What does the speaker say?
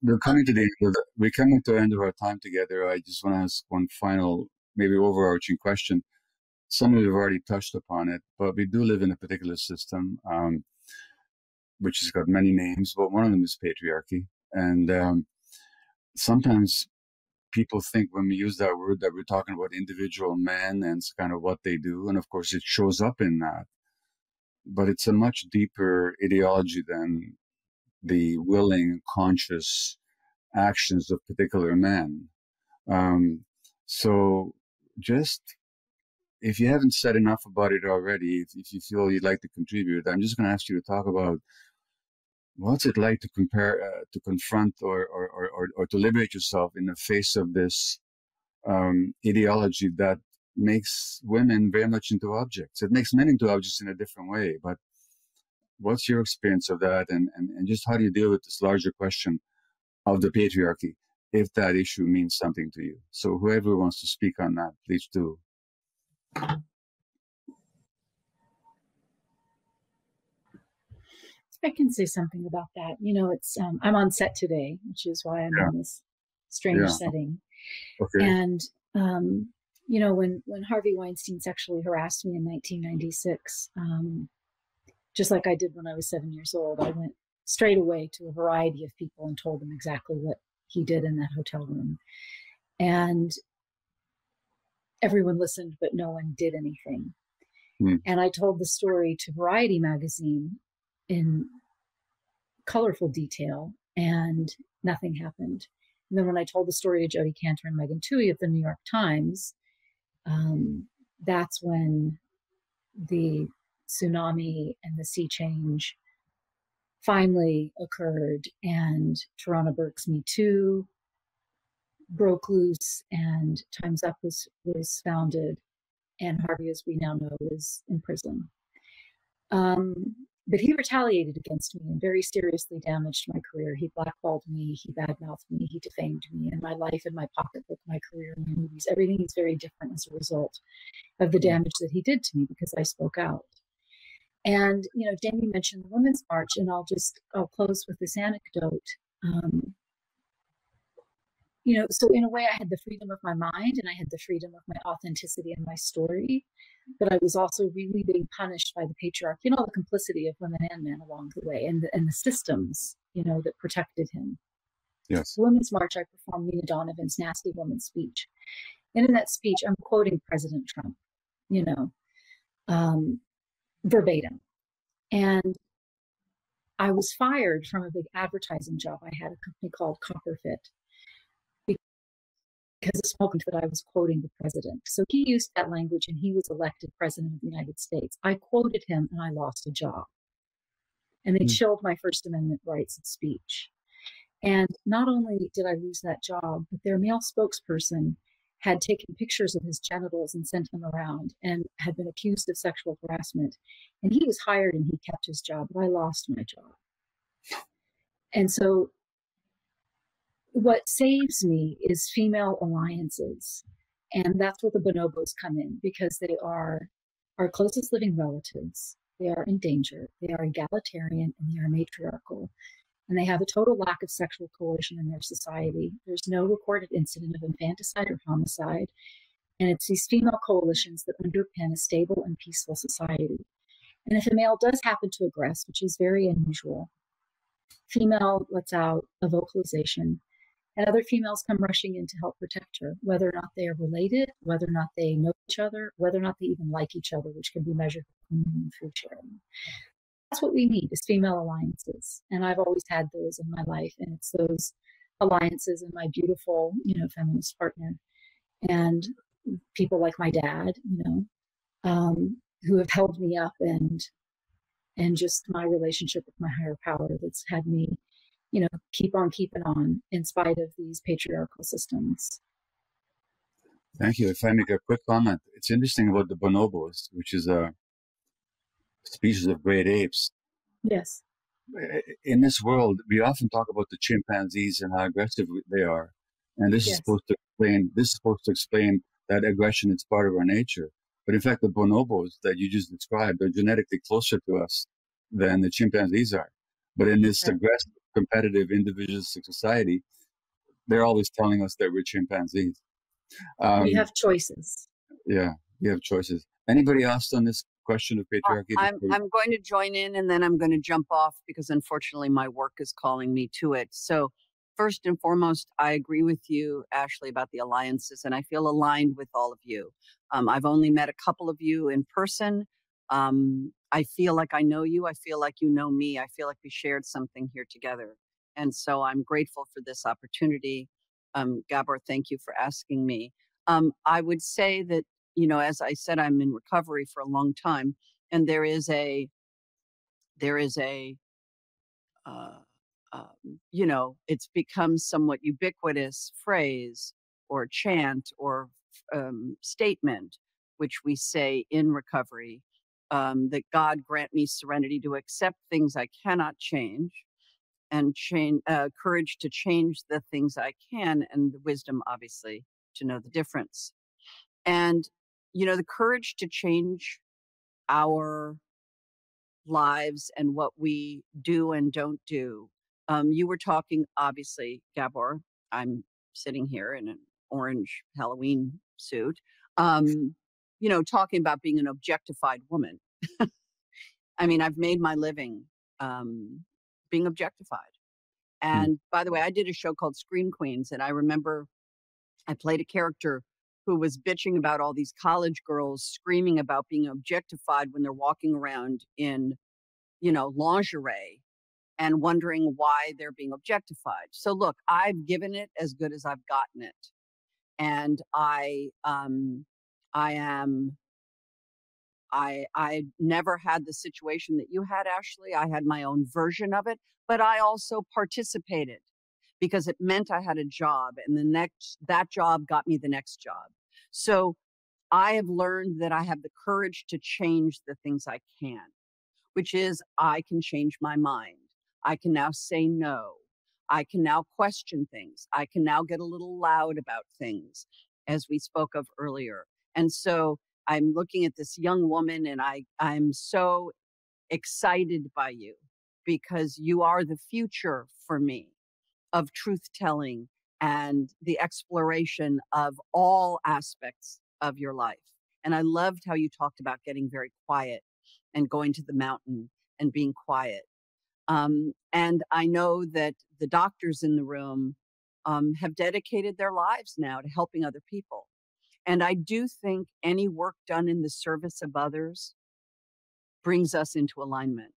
We're coming to the end of our time together. I just want to ask one final, maybe overarching question. Some of you have already touched upon it, but we do live in a particular system, which has got many names, but one of them is patriarchy. And sometimes people think when we use that word that we're talking about individual men and it's kind of what they do. And of course, it shows up in that. But it's a much deeper ideology than the willing, conscious actions of particular men. So just, if you haven't said enough about it already, if you feel you'd like to contribute, I'm just going to ask you to talk about what's it like to confront or to liberate yourself in the face of this ideology that makes women very much into objects. It makes men into objects in a different way, but what's your experience of that, and just how do you deal with this larger question of the patriarchy, if that issue means something to you? So whoever wants to speak on that, please do. I can say something about that. You know, it's I'm on set today, which is why I'm in this strange setting. Okay. And you know, when Harvey Weinstein sexually harassed me in 1996, just like I did when I was 7 years old, I went straight away to a variety of people and told them exactly what he did in that hotel room. And everyone listened, but no one did anything. And I told the story to Variety magazine in colorful detail, and nothing happened. And then when I told the story to Jodi Kantor and Megan Twohey of the New York Times, that's when the tsunami and the sea change finally occurred, and Tarana Burke's Me Too broke loose, and Time's Up was founded, and Harvey, as we now know, is in prison. But he retaliated against me and very seriously damaged my career. He blackballed me, he badmouthed me, he defamed me, and my life and my pocketbook, my career, my movies, everything is very different as a result of the damage that he did to me because I spoke out. And, you know, Danny mentioned the Women's March, and I'll close with this anecdote. You know, so in a way I had the freedom of my mind and I had the freedom of my authenticity and my story, but I was also really being punished by the patriarchy and all the complicity of women and men along the way, and the systems, you know, that protected him. Yes. The Women's March, I performed Nina Donovan's Nasty Woman speech. And in that speech, I'm quoting President Trump, you know, verbatim. And I was fired from a big advertising job. I had a company called Copperfit, because it spoke that I was quoting the president. So he used that language and he was elected president of the United States. I quoted him and I lost a job. And they chilled my First Amendment rights of speech. And not only did I lose that job, but their male spokesperson had taken pictures of his genitals and sent them around and had been accused of sexual harassment. And he was hired and he kept his job, but I lost my job. And so what saves me is female alliances. And that's where the bonobos come in, because they are our closest living relatives. They are in danger. They are egalitarian and they are matriarchal. And they have a total lack of sexual coercion in their society. There's no recorded incident of infanticide or homicide. And it's these female coalitions that underpin a stable and peaceful society. And if a male does happen to aggress, which is very unusual, female lets out a vocalization, and other females come rushing in to help protect her, whether or not they are related, whether or not they know each other, whether or not they even like each other, which can be measured through sharing. That's what we need, is female alliances. And I've always had those in my life. And it's those alliances and my beautiful, you know, feminist partner and people like my dad, you know, who have held me up, and just my relationship with my higher power that's had me, you know, keep on keeping on in spite of these patriarchal systems. Thank you. If I make a quick comment, it's interesting about the bonobos, which is a species of great apes. Yes. In this world, we often talk about the chimpanzees and how aggressive they are, and this is supposed to explain. This is supposed to explain that aggression is part of our nature. But in fact, the bonobos that you just described are genetically closer to us than the chimpanzees are. But in this aggressive, competitive, individualistic society, they're always telling us that we're chimpanzees. We have choices. Yeah, we have choices. Anybody asked on this question of patriarchy? I'm going to join in, and then I'm going to jump off because unfortunately my work is calling me to it. So first and foremost, I agree with you, Ashley, about the alliances, and I feel aligned with all of you. I've only met a couple of you in person. I feel like I know you. I feel like you know me. I feel like we shared something here together. And so I'm grateful for this opportunity. Gabor, thank you for asking me. I would say that, you know, as I said, I'm in recovery for a long time, and there is a you know, it's become somewhat ubiquitous phrase or chant or statement, which we say in recovery, that God grant me serenity to accept things I cannot change, and courage to change the things I can, and the wisdom, obviously, to know the difference. And, you know, the courage to change our lives and what we do and don't do. You were talking, obviously, Gabor, I'm sitting here in an orange Halloween suit, you know, talking about being an objectified woman. I mean, I've made my living being objectified. And by the way, I did a show called Scream Queens, and I remember I played a character who was bitching about all these college girls screaming about being objectified when they're walking around in, you know, lingerie and wondering why they're being objectified. So look, I've given it as good as I've gotten it. And I never had the situation that you had, Ashley. I had my own version of it, but I also participated because it meant I had a job, and that job got me the next job. So I have learned that I have the courage to change the things I can, which is I can change my mind. I can now say no. I can now question things. I can now get a little loud about things, as we spoke of earlier. And so I'm looking at this young woman, and I'm so excited by you because you are the future for me of truth-telling and the exploration of all aspects of your life. And I loved how you talked about getting very quiet and going to the mountain and being quiet. And I know that the doctors in the room have dedicated their lives now to helping other people. And I do think any work done in the service of others brings us into alignment.